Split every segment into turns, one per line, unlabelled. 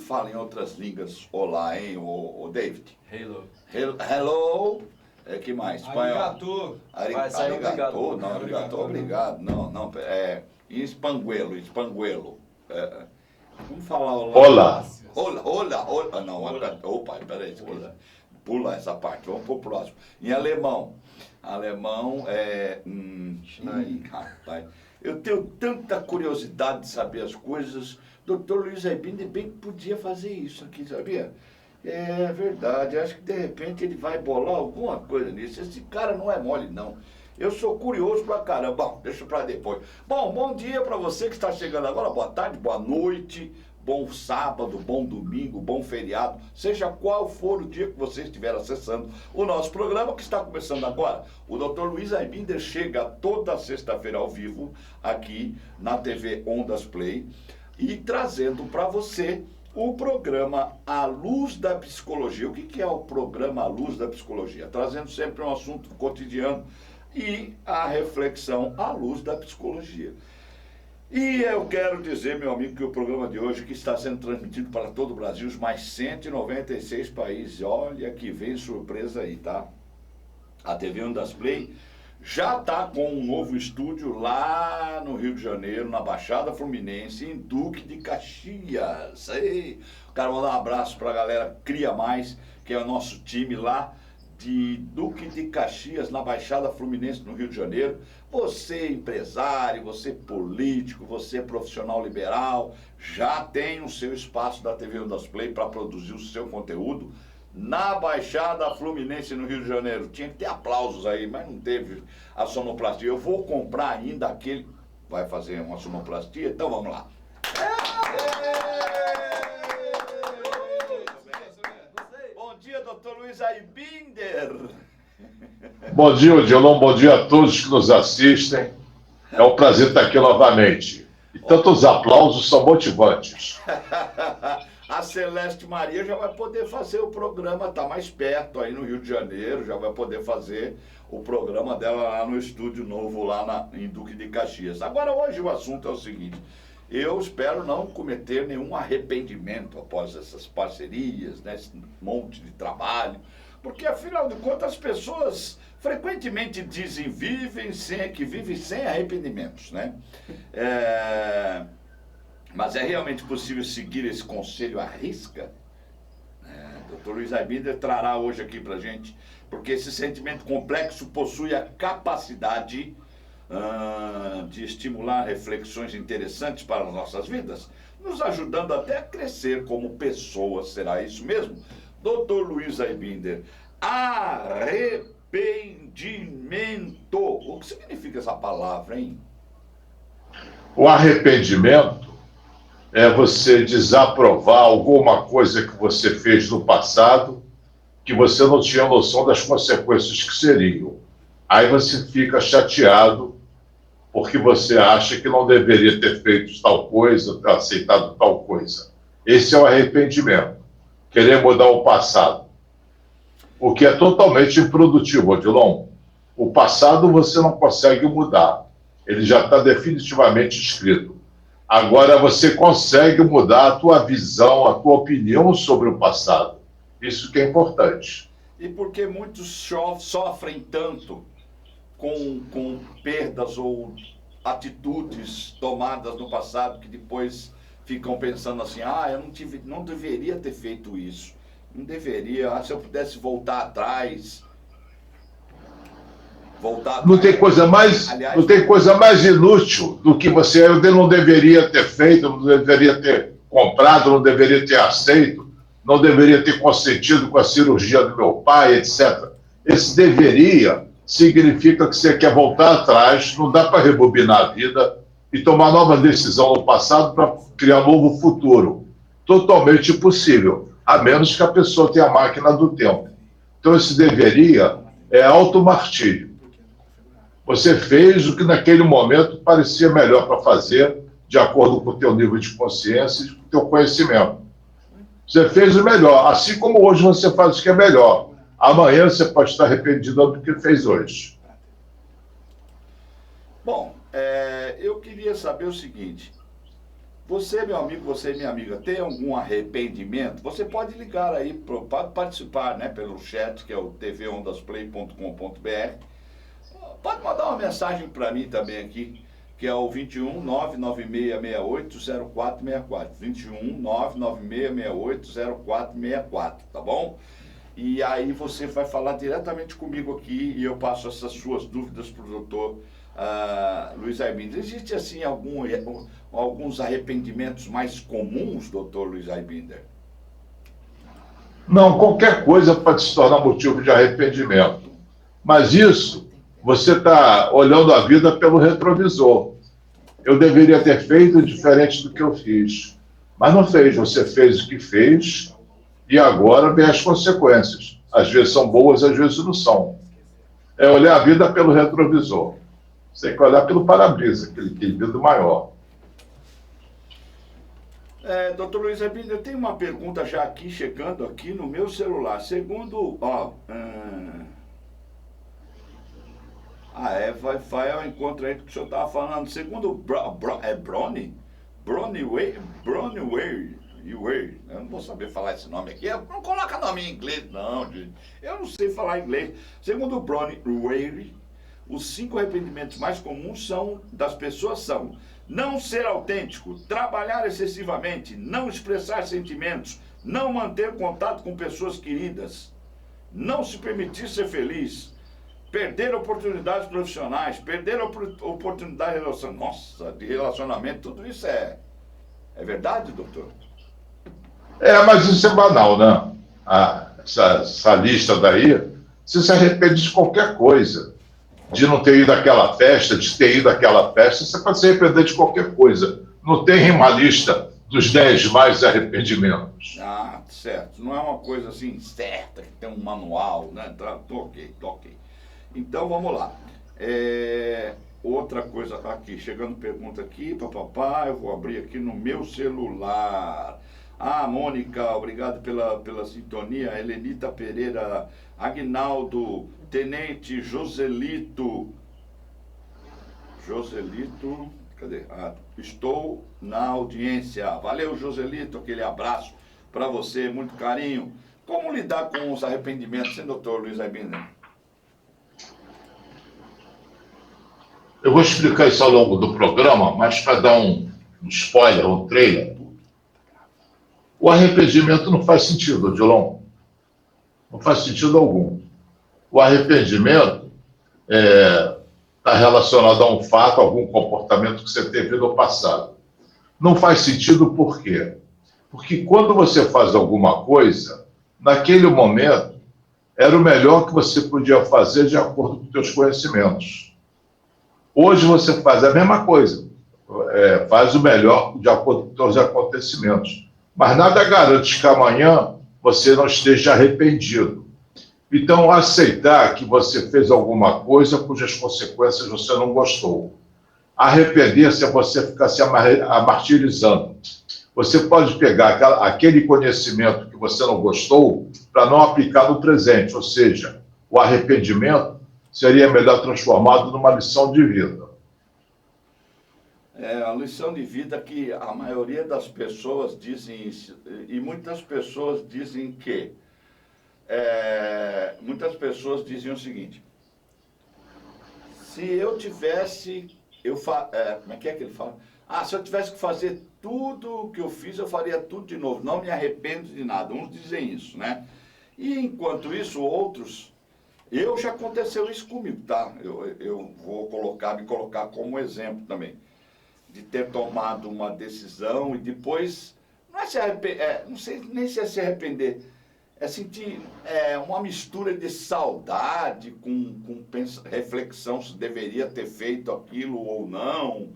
fala em outras línguas olá, hein, o David?
Hello.
Hello. Que mais?
Arigato.
Arigato. Não, arigato, obrigado. Não, em espanguelo. Vamos falar olá. Olá. Não, opa, peraí. Pula essa parte, vamos pro próximo. Em alemão. Alemão é... rapaz, eu tenho tanta curiosidade de saber as coisas. Dr. Luiz Aibinder bem que podia fazer isso aqui, sabia? É verdade, acho que de repente ele vai bolar alguma coisa nisso. Esse cara não é mole, não. Eu sou curioso pra caramba. Bom, deixa pra depois. Bom dia pra você que está chegando agora. Boa tarde, boa noite. Bom sábado, bom domingo, bom feriado, seja qual for o dia que você estiver acessando o nosso programa que está começando agora. O Dr. Luiz Aibinder chega toda sexta-feira ao vivo aqui na TV Ondas Play e trazendo para você o programa A Luz da Psicologia. O que é o programa A Luz da Psicologia? Trazendo sempre um assunto cotidiano e a reflexão à luz da psicologia. E eu quero dizer, meu amigo, que o programa de hoje, que está sendo transmitido para todo o Brasil, os mais 196 países, olha que vem surpresa aí, tá? A TV Ondas Play já está com um novo estúdio lá no Rio de Janeiro, na Baixada Fluminense, em Duque de Caxias. Aí, quero mandar um abraço para a galera Cria Mais, que é o nosso time lá de Duque de Caxias, na Baixada Fluminense, no Rio de Janeiro. Você empresário, você político, você profissional liberal, já tem o seu espaço da TV Ondas Play para produzir o seu conteúdo na Baixada Fluminense, no Rio de Janeiro. Tinha que ter aplausos aí, mas não teve a sonoplastia. Eu vou comprar ainda aquele... Vai fazer uma sonoplastia? Então vamos lá. Bom dia, Dr. Luiz Aibinder.
Bom dia, Odilon. Bom dia a todos que nos assistem. É um prazer estar aqui novamente. E tantos aplausos são motivantes.
A Celeste Maria já vai poder fazer o programa, está mais perto aí no Rio de Janeiro, já vai poder fazer o programa dela lá no estúdio novo, lá em Duque de Caxias. Agora, hoje o assunto é o seguinte: eu espero não cometer nenhum arrependimento após essas parcerias, né, esse monte de trabalho, porque afinal de contas as pessoas frequentemente dizem que vivem sem arrependimentos, né? Mas é realmente possível seguir esse conselho à risca? Dr. Luiz Aibinder trará hoje aqui pra gente, porque esse sentimento complexo possui a capacidade de estimular reflexões interessantes para as nossas vidas, nos ajudando até a crescer como pessoas. Será isso mesmo? Dr. Luiz Aibinder, arrependimento. O que significa essa palavra, hein?
O arrependimento é você desaprovar alguma coisa que você fez no passado, que você não tinha noção das consequências que seriam. Aí você fica chateado porque você acha que não deveria ter feito tal coisa, ter aceitado tal coisa. Esse é o arrependimento. Querer mudar o passado. O que é totalmente improdutivo, Odilon. O passado você não consegue mudar. Ele já está definitivamente escrito. Agora você consegue mudar a tua visão, a tua opinião sobre o passado. Isso que é importante.
E por que muitos sofrem tanto com perdas ou atitudes tomadas no passado que depois ficam pensando assim: eu não deveria ter feito isso, não deveria, se eu pudesse voltar atrás.
Não tem coisa mais, aliás, não tem coisa mais inútil do que você não deveria ter feito, não deveria ter comprado, não deveria ter aceito, não deveria ter consentido com a cirurgia do meu pai, etc. Esse deveria significa que você quer voltar atrás, não dá para rebobinar a vida e tomar nova decisão no passado para criar um novo futuro. Totalmente impossível, a menos que a pessoa tenha a máquina do tempo. Então esse deveria é automartírio. Você fez o que naquele momento parecia melhor para fazer, de acordo com o teu nível de consciência e com o teu conhecimento. Você fez o melhor, assim como hoje você faz o que é melhor. Amanhã você pode estar arrependido do que fez hoje.
Bom, eu queria saber o seguinte: Você, meu amigo, você, minha amiga, tem algum arrependimento? Você pode ligar aí, pode participar, né, pelo chat, que é o tvondasplay.com.br. Pode mandar uma mensagem para mim também aqui, que é o 21 99668 0464. 21 99668 0464, tá bom? E aí você vai falar diretamente comigo aqui e eu passo essas suas dúvidas para o doutor Luiz Aibinder. Existe, assim, alguns arrependimentos mais comuns, doutor Luiz Aibinder?
Não, qualquer coisa pode se tornar motivo de arrependimento. Mas isso, você está olhando a vida pelo retrovisor. Eu deveria ter feito diferente do que eu fiz. Mas não fez, você fez o que fez e agora vem as consequências. Às vezes são boas, às vezes não são. É olhar a vida pelo retrovisor. Você tem que olhar pelo para-brisa, aquele vidro maior.
Doutor Luiz Aibinder, eu tenho uma pergunta já aqui, chegando aqui no meu celular. Segundo, Wi-Fi é o encontro aí que o senhor estava falando. Segundo Bronnie Ware, eu não vou saber falar esse nome aqui. Não coloca nome em inglês, não, gente. Eu não sei falar inglês. Segundo Bronnie Ware, os 5 arrependimentos mais comuns das pessoas são: não ser autêntico, trabalhar excessivamente, não expressar sentimentos, não manter contato com pessoas queridas, não se permitir ser feliz, perder oportunidades profissionais, perder oportunidade de relacionamento. Tudo isso é verdade, doutor?
Mas isso é banal, né? Essa lista daí, você se arrepende de qualquer coisa. De não ter ido àquela festa, de ter ido àquela festa, você pode se arrepender de qualquer coisa. Não tem uma lista dos 10 mais arrependimentos.
Certo. Não é uma coisa assim certa, que tem um manual, né? Tô ok. Então, vamos lá. Outra coisa aqui, chegando pergunta aqui, eu vou abrir aqui no meu celular. Mônica, obrigado pela sintonia. Helenita Pereira, Agnaldo, Tenente Joselito, cadê? Estou na audiência. Valeu, Joselito, aquele abraço para você, muito carinho. Como lidar com os arrependimentos, hein, doutor Luiz Aibinder?
Eu vou explicar isso ao longo do programa, mas para dar um spoiler, um trailer. O arrependimento não faz sentido, Odilon. Não faz sentido algum. O arrependimento está relacionado a um fato, a algum comportamento que você teve no passado. Não faz sentido por quê? Porque quando você faz alguma coisa, naquele momento, era o melhor que você podia fazer de acordo com os seus conhecimentos. Hoje você faz a mesma coisa, faz o melhor de acordo com os seus acontecimentos. Mas nada garante que amanhã você não esteja arrependido. Então, aceitar que você fez alguma coisa cujas consequências você não gostou. Arrepender-se é você ficar se martirizando. Você pode pegar aquele conhecimento que você não gostou para não aplicar no presente, ou seja, o arrependimento seria melhor transformado numa lição de vida.
A lição de vida que a maioria das pessoas dizem isso, e muitas pessoas dizem que muitas pessoas dizem o seguinte: se eu tivesse, como é que ele fala? Se eu tivesse que fazer tudo o que eu fiz, eu faria tudo de novo, não me arrependo de nada. Uns dizem isso, né? E enquanto isso, outros, já aconteceu isso comigo, tá? Eu vou me colocar como exemplo também, de ter tomado uma decisão e depois, não sei nem se é se arrepender, é sentir uma mistura de saudade com reflexão se deveria ter feito aquilo ou não.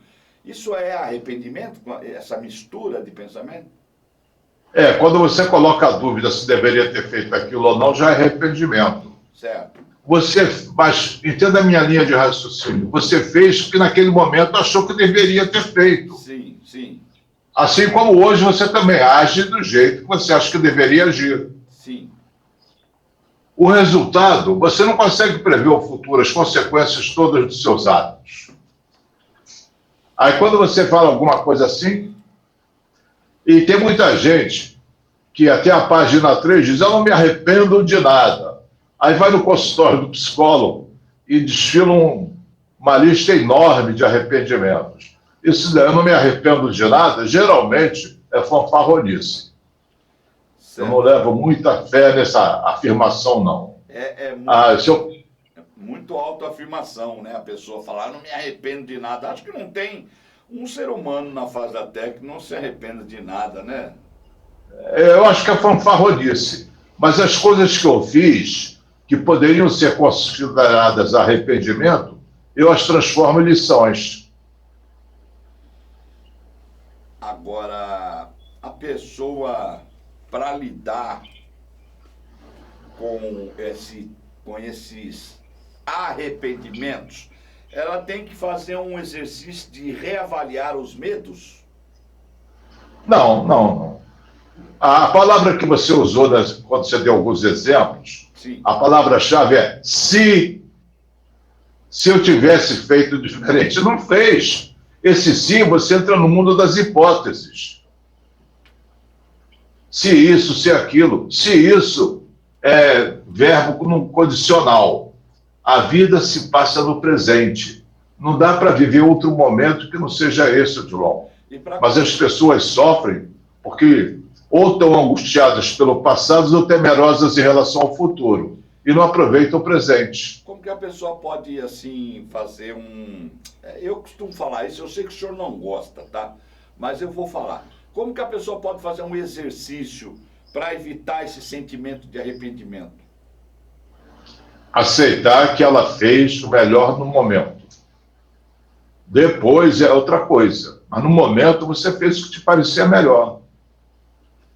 Isso é arrependimento, essa mistura de pensamento?
Quando você coloca a dúvida se deveria ter feito aquilo ou não, já é arrependimento.
Certo.
Mas entenda a minha linha de raciocínio. Você fez porque naquele momento achou que deveria ter feito.
Sim, sim.
Assim como hoje você também age do jeito que você acha que deveria agir.
Sim.
O resultado, você não consegue prever o futuro, as consequências todas dos seus atos. Aí quando você fala alguma coisa assim, E tem muita gente que até a página 3 diz, eu não me arrependo de nada. Aí vai no consultório do psicólogo e desfila uma lista enorme de arrependimentos. Isso eu não me arrependo de nada, geralmente é fanfarronice. Certo. Eu não levo muita fé nessa afirmação, não.
Muito autoafirmação, né? A pessoa falar, não me arrependo de nada. Acho que não tem um ser humano na face da Terra que não se arrependa de nada, né?
Eu acho que é fanfarronice. Mas as coisas que eu fiz, que poderiam ser consideradas arrependimento, eu as transformo em lições.
Agora, a pessoa, para lidar com esses arrependimentos, ela tem que fazer um exercício de reavaliar os medos?
Não. A palavra que você usou quando você deu alguns exemplos, sim, a palavra-chave é se eu tivesse feito diferente. Não fez. Esse sim, você entra no mundo das hipóteses. Se isso, se aquilo. Se isso é verbo no condicional. A vida se passa no presente. Não dá para viver outro momento que não seja esse, Odilon. Mas as pessoas sofrem porque ou estão angustiadas pelo passado ou temerosas em relação ao futuro e não aproveitam o presente.
Como que a pessoa pode, assim, fazer Eu costumo falar isso, eu sei que o senhor não gosta, tá? Mas eu vou falar. Como que a pessoa pode fazer um exercício para evitar esse sentimento de arrependimento?
Aceitar que ela fez o melhor no momento. Depois é outra coisa. Mas no momento você fez o que te parecia melhor.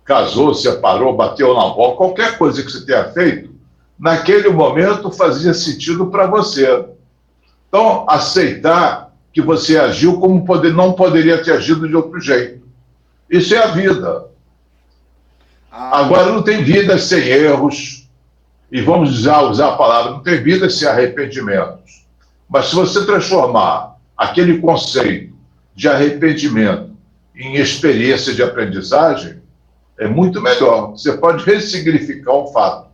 Casou, separou, bateu na bola, qualquer coisa que você tenha feito, naquele momento fazia sentido para você. Então, aceitar que você agiu como não poderia ter agido de outro jeito. Isso é a vida. Agora, não tem vida sem erros, e vamos usar a palavra, não tem vida sem arrependimentos. Mas se você transformar aquele conceito de arrependimento em experiência de aprendizagem, é muito melhor. Você pode ressignificar um fato.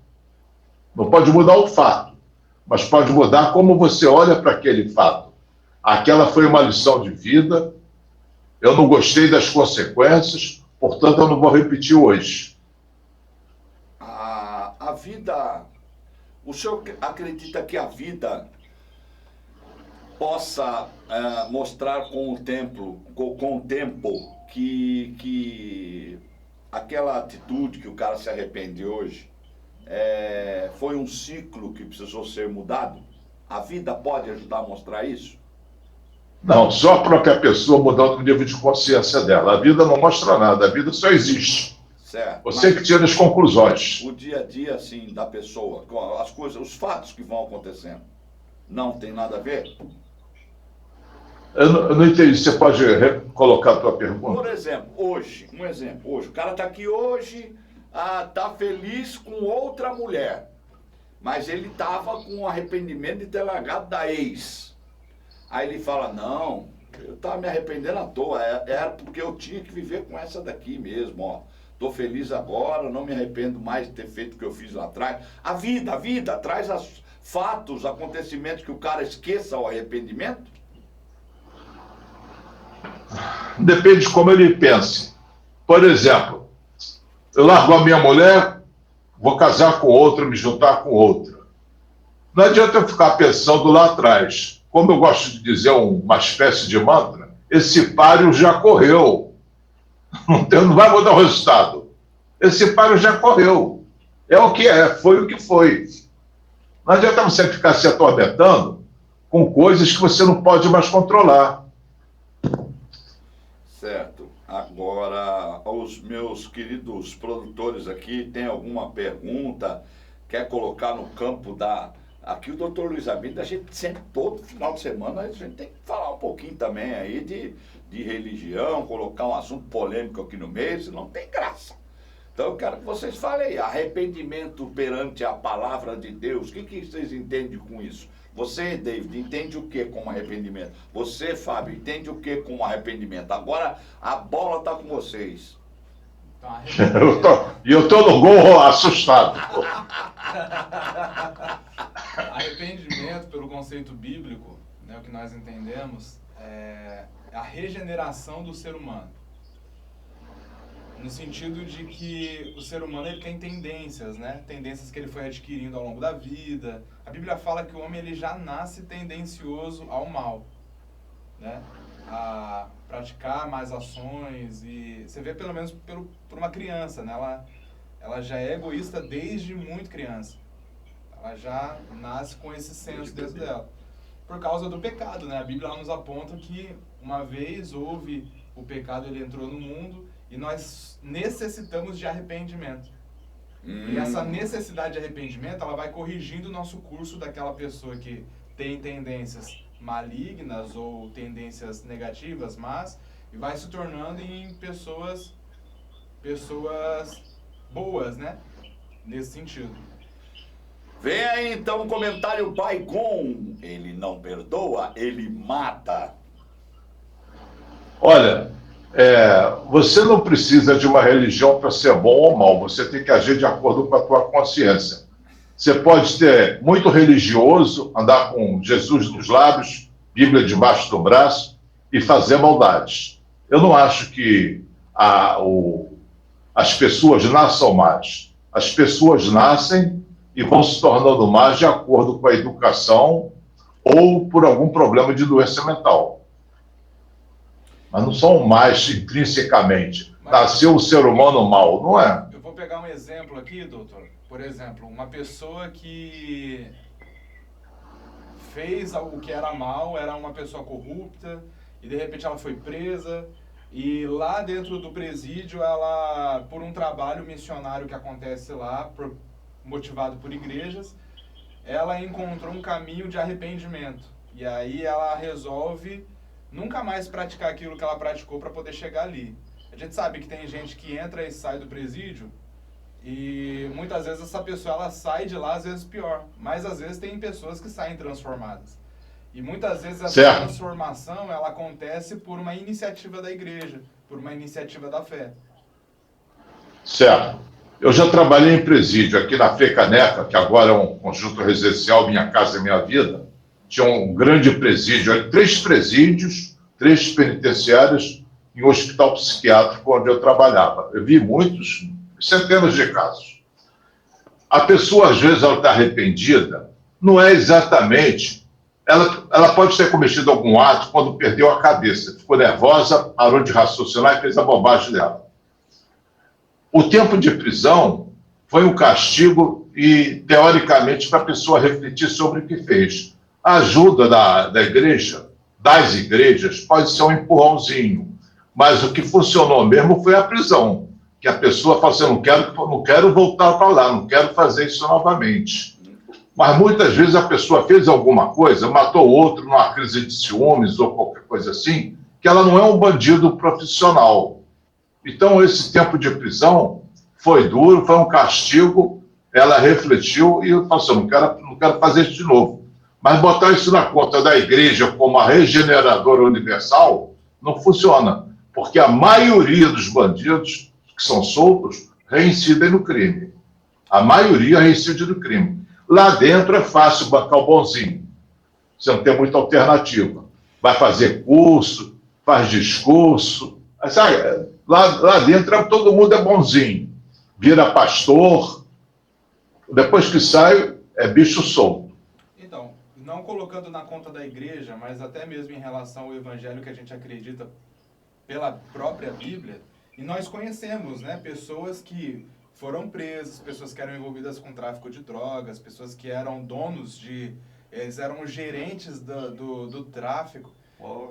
Não pode mudar o fato, mas pode mudar como você olha para aquele fato. Aquela foi uma lição de vida, eu não gostei das consequências, portanto eu não vou repetir hoje.
A vida... O senhor acredita que a vida possa mostrar com o tempo que aquela atitude que o cara se arrepende hoje foi um ciclo que precisou ser mudado? A vida pode ajudar a mostrar isso?
Não, só a própria pessoa mudando o nível de consciência dela. A vida não mostra nada, a vida só existe.
Certo.
Você que tira as conclusões.
O dia a dia, assim, da pessoa, as coisas, os fatos que vão acontecendo, não tem nada a ver?
Eu não entendi. Você pode colocar a tua pergunta?
Por exemplo, hoje, o cara está aqui hoje, está feliz com outra mulher, mas ele estava com arrependimento de ter largado da ex. Aí ele fala, não, eu estava me arrependendo à toa, era porque eu tinha que viver com essa daqui mesmo, ó. Estou feliz agora, não me arrependo mais de ter feito o que eu fiz lá atrás. A vida traz fatos, acontecimentos que o cara esqueça o arrependimento?
Depende de como ele pense. Por exemplo, eu largo a minha mulher, vou casar com outra, me juntar com outra. Não adianta eu ficar pensando lá atrás. Como eu gosto de dizer uma espécie de mantra, esse páreo já correu. Não vai mudar o resultado. Esse páreo já correu. É o que é, foi o que foi. Não adianta você ficar se atormentando com coisas que você não pode mais controlar.
Certo. Agora, os meus queridos produtores aqui, tem alguma pergunta? Quer colocar no campo da... Aqui o doutor Luiz Abílio, a gente sempre, todo final de semana, a gente tem que falar um pouquinho também aí de religião, colocar um assunto polêmico aqui no meio, senão não tem graça. Então eu quero que vocês falem aí, arrependimento perante a palavra de Deus, o que vocês entendem com isso? Você, David, entende o que como arrependimento? Você, Fábio, entende o que como arrependimento? Agora a bola está com vocês.
Eu tô no gol assustado.
Arrependimento, pelo conceito bíblico, né, o que nós entendemos, é a regeneração do ser humano. No sentido de que o ser humano ele tem tendências, né? Tendências que ele foi adquirindo ao longo da vida. A Bíblia fala que o homem ele já nasce tendencioso ao mal, né? A praticar mais ações e você vê pelo menos por uma criança, né? Ela já é egoísta desde muito criança. Ela já nasce com esse senso dentro dela. Por causa do pecado, né? A Bíblia nos aponta que uma vez houve o pecado, ele entrou no mundo e nós necessitamos de arrependimento. E essa necessidade de arrependimento, ela vai corrigindo o nosso curso daquela pessoa que tem tendências malignas ou tendências negativas, mas e vai se tornando em pessoas boas, né? Nesse sentido.
Vem aí então um comentário Baigon. Ele não perdoa, ele mata.
Olha, você não precisa de uma religião para ser bom ou mal. Você tem que agir de acordo com a tua consciência. Você pode ser muito religioso, andar com Jesus nos lábios, Bíblia debaixo do braço e fazer maldades. Eu não acho que as pessoas nasçam más. As pessoas nascem e vão se tornando más de acordo com a educação ou por algum problema de doença mental. Mas não são mais intrinsecamente. Nasceu o ser humano mal, não é?
Eu vou pegar um exemplo aqui, doutor. Por exemplo, uma pessoa que fez algo que era mal, era uma pessoa corrupta, e de repente ela foi presa, e lá dentro do presídio, ela, por um trabalho missionário que acontece lá, motivado por igrejas, ela encontrou um caminho de arrependimento. E aí ela resolve nunca mais praticar aquilo que ela praticou para poder chegar ali. A gente sabe que tem gente que entra e sai do presídio e muitas vezes essa pessoa ela sai de lá às vezes pior, mas às vezes tem pessoas que saem transformadas. E muitas vezes essa transformação ela acontece por uma iniciativa da igreja, por uma iniciativa da fé.
Certo. Eu já trabalhei em presídio aqui na Frecaneca, que agora é um conjunto residencial Minha Casa Minha Vida. Tinha um grande presídio, 3 presídios, 3 penitenciárias e um hospital psiquiátrico onde eu trabalhava. Eu vi muitos, centenas de casos. A pessoa, às vezes, ela está arrependida, não é exatamente... Ela pode ter cometido algum ato quando perdeu a cabeça, ficou nervosa, parou de raciocinar e fez a bobagem dela. O tempo de prisão foi um castigo e, teoricamente, para a pessoa refletir sobre o que fez. A ajuda da igreja, das igrejas, pode ser um empurrãozinho, mas o que funcionou mesmo foi a prisão, que a pessoa fala assim, não quero voltar para lá, não quero fazer isso novamente. Mas muitas vezes a pessoa fez alguma coisa, matou outro numa crise de ciúmes ou qualquer coisa assim, que ela não é um bandido profissional. Então, esse tempo de prisão foi duro, foi um castigo, ela refletiu e falou assim, não quero fazer isso de novo. Mas botar isso na conta da igreja como a regeneradora universal não funciona, porque a maioria dos bandidos que são soltos reincidem no crime. A maioria reincide no crime. Lá dentro é fácil bancar o bonzinho. Você não tem muita alternativa. Vai fazer curso, faz discurso. Sabe, lá dentro todo mundo é bonzinho. Vira pastor. Depois que sai, é bicho solto.
Então, não colocando na conta da igreja, mas até mesmo em relação ao evangelho que a gente acredita pela própria Bíblia, e nós conhecemos, né, pessoas que foram presas, pessoas que eram envolvidas com tráfico de drogas, pessoas que eram donos eles eram gerentes do tráfico,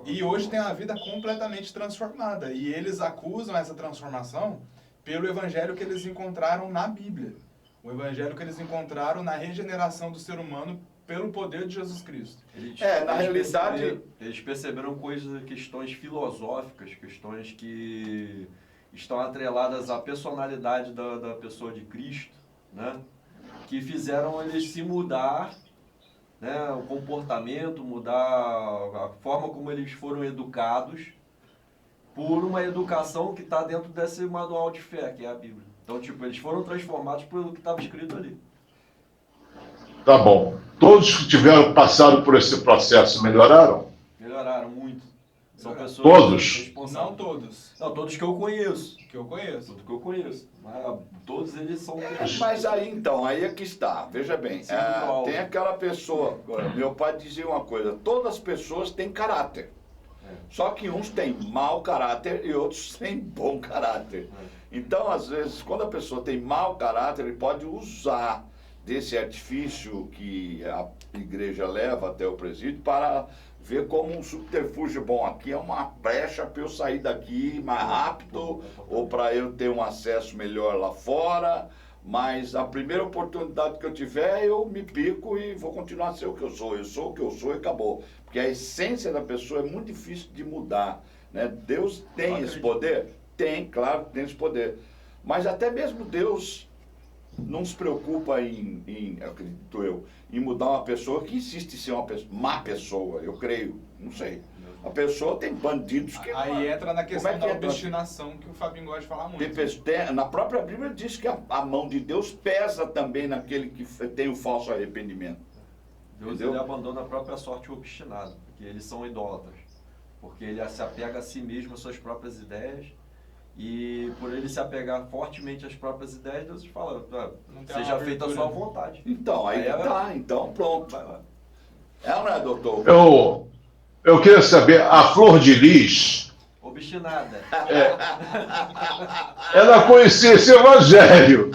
e hoje tem a vida completamente transformada, e eles acusam essa transformação pelo evangelho que eles encontraram na Bíblia, o evangelho que eles encontraram na regeneração do ser humano pelo poder de Jesus Cristo.
Na realidade...
Eles perceberam questões filosóficas, questões que estão atreladas à personalidade da pessoa de Cristo, né? Que fizeram eles se mudar, né? O comportamento, mudar a forma como eles foram educados, por uma educação que está dentro desse manual de fé, que é a Bíblia. Então, tipo, eles foram transformados pelo que estava escrito ali.
Tá bom. Todos que passaram por esse processo melhoraram?
Melhoraram muito. São pessoas
Todos?
responsáveis.
Não todos.
Não, todos que eu conheço.
Que eu conheço.
Tudo que eu conheço. Mas todos eles são...
Mas aí então, aí é que está. Veja bem,
Sim, igual.
tem aquela pessoa, meu pai dizia uma coisa, todas as pessoas têm caráter. Só que uns têm mau caráter e outros têm bom caráter. Então, às vezes, quando a pessoa tem mau caráter, ele pode usar desse artifício que a igreja leva até o presídio para ver como um subterfúgio. Bom, aqui é uma brecha para eu sair daqui mais rápido ou para eu ter um acesso melhor lá fora. Mas a primeira oportunidade que eu tiver, eu me pico e vou continuar a ser o que eu sou. Eu sou o que eu sou e acabou. Porque a essência da pessoa é muito difícil de mudar, né? Deus tem esse poder? Tem, claro que tem esse poder. Mas até mesmo Deus não se preocupa acredito eu, em mudar uma pessoa que insiste em ser uma má pessoa, eu creio, não sei. A pessoa tem bandidos que...
Aí entra na questão da
entra?
obstinação que o Fabinho gosta de falar muito.
Na própria Bíblia diz que a mão de Deus pesa também naquele que tem o falso arrependimento.
Deus ele abandona a própria sorte obstinada, porque eles são idólatras. Porque ele se apega a si mesmo, às suas próprias ideias. E por ele se apegar fortemente às próprias ideias, Deus fala, seja feita a sua vontade.
Então, aí tá, então pronto. Vai lá. É ou não é, doutor?
Eu queria saber, a Flor de Lis,
Obstinada.
ela conhecia esse evangelho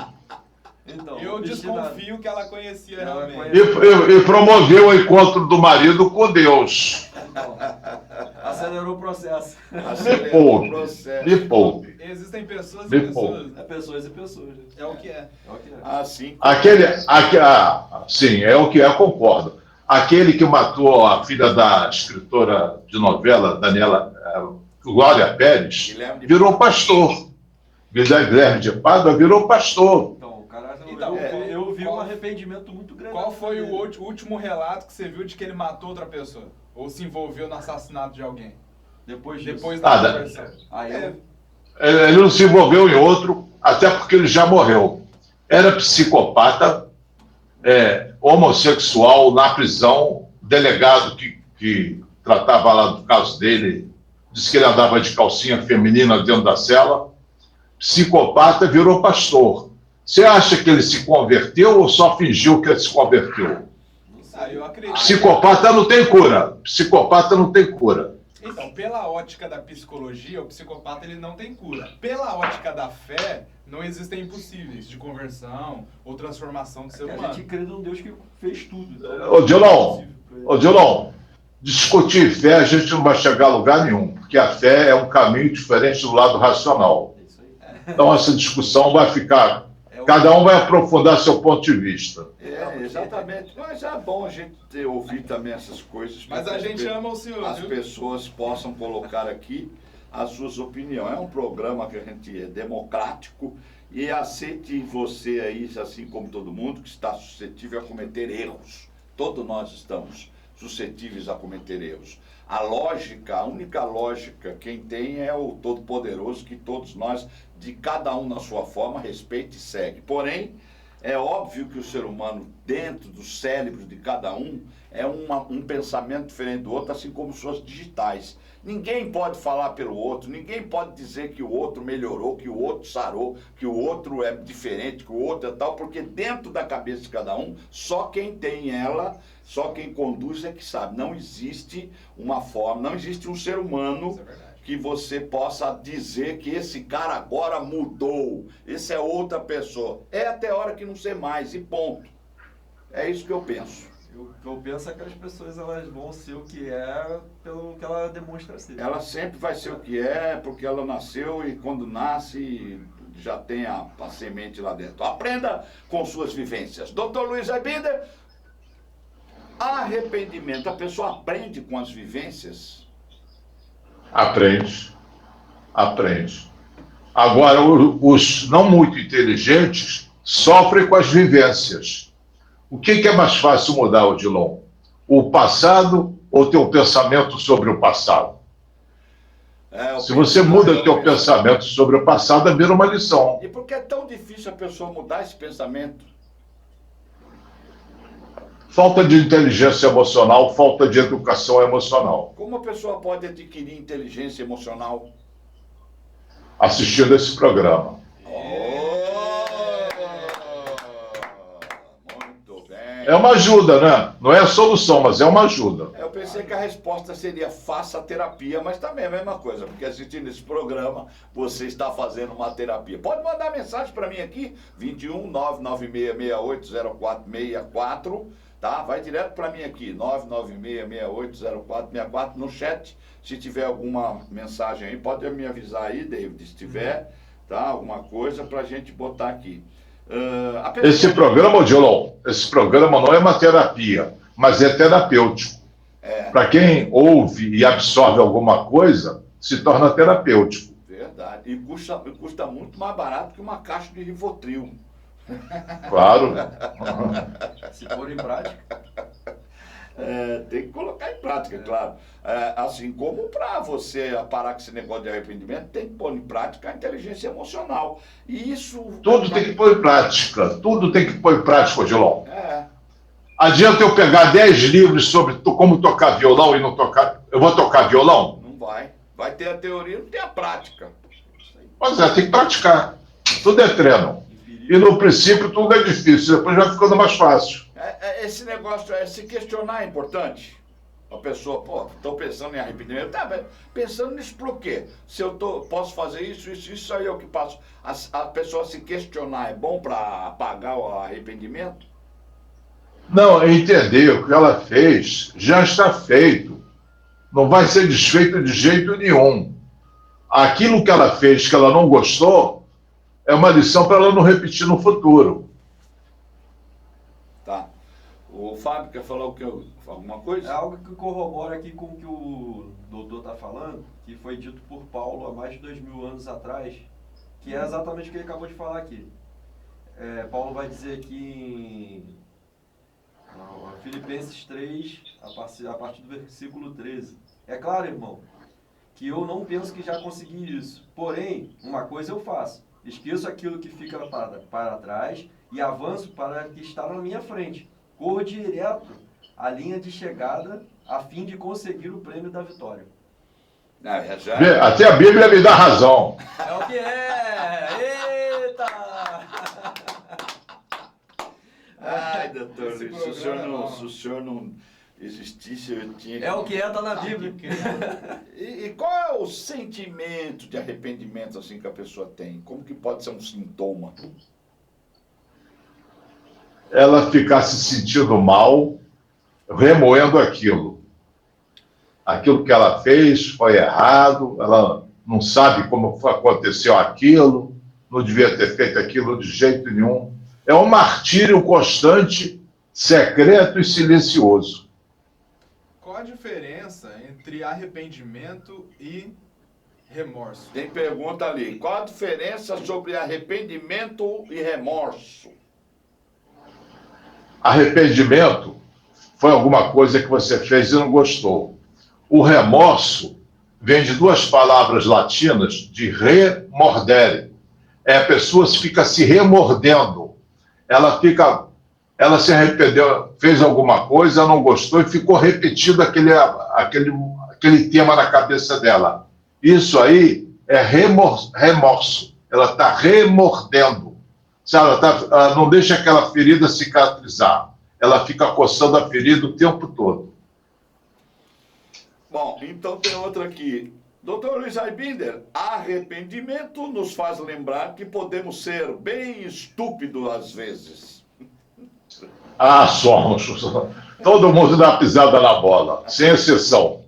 Então,
Eu
obstinada.
desconfio que ela conhecia realmente.
e promoveu o encontro do marido com Deus.
Então, acelerou o processo.
Me poupe.
Existem pessoas e
Me
pessoas.
É pessoas e pessoas.
É o que é.
É o que é.
Assim.
Sim, é o que é, concordo. Aquele que matou a filha da escritora de novela, Glória Pérez, virou pastor. Guilherme de Pádua virou pastor.
Então, o cara,
Então,
eu vi um arrependimento muito grande.
Qual foi o último relato que você viu de que ele matou outra pessoa? Ou se envolveu no assassinato de alguém?
Depois disso.
Depois da conversão.
Aí
Ele não se envolveu em outro, até porque ele já morreu. Era psicopata, homossexual, na prisão. O delegado que tratava lá do caso dele disse que ele andava de calcinha feminina dentro da cela. Psicopata, virou pastor. Você acha que ele se converteu ou só fingiu que ele se converteu?
Eu acredito.
Psicopata não tem cura. Psicopata não tem cura.
Então, pela ótica da psicologia, o psicopata ele não tem cura. Pela ótica da fé, não existem impossíveis de conversão ou transformação do ser
a
humano.
gente crê num Deus que fez tudo. Então,
Ô, Dilon, discutir fé a gente não vai chegar a lugar nenhum, porque a fé é um caminho diferente do lado racional.
é isso aí.
Então essa discussão vai ficar... Cada um vai aprofundar seu ponto de vista.
Exatamente. Mas é bom a gente ouvir também essas coisas.
Mas a gente ama o senhor,
as
viu?
pessoas possam colocar aqui as suas opiniões. É um programa que a gente é democrático e aceite você aí, assim como todo mundo, que está suscetível a cometer erros. Todos nós estamos suscetíveis a cometer erros. A única lógica, quem tem é o Todo-Poderoso, que todos nós, de cada um na sua forma, respeita e segue. Porém, é óbvio que o ser humano, dentro do cérebro de cada um, é um pensamento diferente do outro, assim como suas digitais. Ninguém pode falar pelo outro, ninguém pode dizer que o outro melhorou, que o outro sarou, que o outro é diferente, que o outro é tal, porque dentro da cabeça de cada um, só quem tem ela, só quem conduz é que sabe. Não existe uma forma, não existe um ser humano que você possa dizer que esse cara agora mudou, esse é outra pessoa. É até a hora que não ser mais, e ponto. É isso que eu penso.
O que eu penso é que as pessoas elas vão ser o que é pelo que ela demonstra ser.
Ela sempre vai ser o que é, porque ela nasceu e quando nasce já tem a semente lá dentro. Aprenda com suas vivências. Dr. Luiz Binder, arrependimento. A pessoa aprende com as vivências?
Aprende. Agora, os não muito inteligentes sofrem com as vivências. O que é mais fácil mudar, Odilon? O passado ou ter um pensamento sobre o passado? Se você muda o teu pensamento sobre o passado, vira uma lição.
E por que é tão difícil a pessoa mudar esse pensamento?
Falta de inteligência emocional, falta de educação emocional.
Como a pessoa pode adquirir inteligência emocional?
Assistindo esse programa.
Muito bem.
É uma ajuda, né? Não é a solução, mas é uma ajuda.
Eu pensei que a resposta seria faça terapia, mas também é a mesma coisa, porque assistindo esse programa, você está fazendo uma terapia. Pode mandar mensagem para mim aqui, 21 996680464, tá? Vai direto para mim aqui, 996680464 no chat. Se tiver alguma mensagem aí, pode me avisar aí, David, se tiver, tá? Alguma coisa para a gente botar aqui.
Esse programa, Odilon, esse programa não é uma terapia, mas é terapêutico. Para quem ouve e absorve alguma coisa, se torna terapêutico.
Verdade. E custa muito mais barato que uma caixa de Rivotril.
Claro.
Se pôr em prática.
Tem que colocar em prática, claro. Assim como para você parar com esse negócio de arrependimento, tem que pôr em prática a inteligência emocional. E isso...
Tudo tem que pôr em prática. Tudo tem que pôr em prática, Odilon.
É.
Adianta eu pegar 10 livros sobre como tocar violão e não tocar... Eu vou tocar violão?
Não vai. Vai ter a teoria, não tem a prática.
Pois é, tem que praticar. Tudo é treino. E no princípio tudo é difícil, depois vai ficando mais fácil.
Esse negócio, se questionar é importante. A pessoa, estou pensando em arrependimento. Tá, pensando nisso por quê? Se eu posso fazer isso aí é o que passo. A pessoa se questionar é bom para apagar o arrependimento?
Não, entender o que ela fez já está feito. Não vai ser desfeito de jeito nenhum. Aquilo que ela fez que ela não gostou é uma lição para ela não repetir no futuro.
Tá. O Fábio quer falar alguma coisa?
É algo que corrobora aqui com o que o doutor está falando, que foi dito por Paulo há mais de 2000 anos atrás, que é exatamente o que ele acabou de falar aqui. Paulo vai dizer aqui em Filipenses 3, a partir do versículo 13. É claro, irmão, que eu não penso que já consegui isso. Porém, uma coisa eu faço. Esqueço aquilo que fica para trás e avanço para o que está na minha frente. Corro direto à linha de chegada a fim de conseguir o prêmio da vitória.
Até a Bíblia me dá razão.
É o que é! Eita!
Ai, doutor, se o senhor não existisse, eu tinha que...
É o que é, tá na Bíblia.
E qual é o sentimento de arrependimento assim que a pessoa tem? Como que pode ser um sintoma?
Ela ficar se sentindo mal, remoendo aquilo. Aquilo que ela fez foi errado, ela não sabe como aconteceu aquilo, não devia ter feito aquilo de jeito nenhum. É um martírio constante, secreto e silencioso.
Qual a diferença entre arrependimento e remorso?
Tem pergunta ali. Qual a diferença sobre arrependimento e remorso?
Arrependimento foi alguma coisa que você fez e não gostou. O remorso vem de duas palavras latinas, de remordere. A pessoa fica se remordendo. Ela se arrependeu, fez alguma coisa, não gostou e ficou repetindo aquele tema na cabeça dela. Isso aí é remorso. Ela está remordendo. Ela não deixa aquela ferida cicatrizar. Ela fica coçando a ferida o tempo todo.
Bom, então tem outra aqui. Dr. Luiz Aibinder, arrependimento nos faz lembrar que podemos ser bem estúpidos às vezes.
Somos. Todo mundo dá pisada na bola, sem exceção.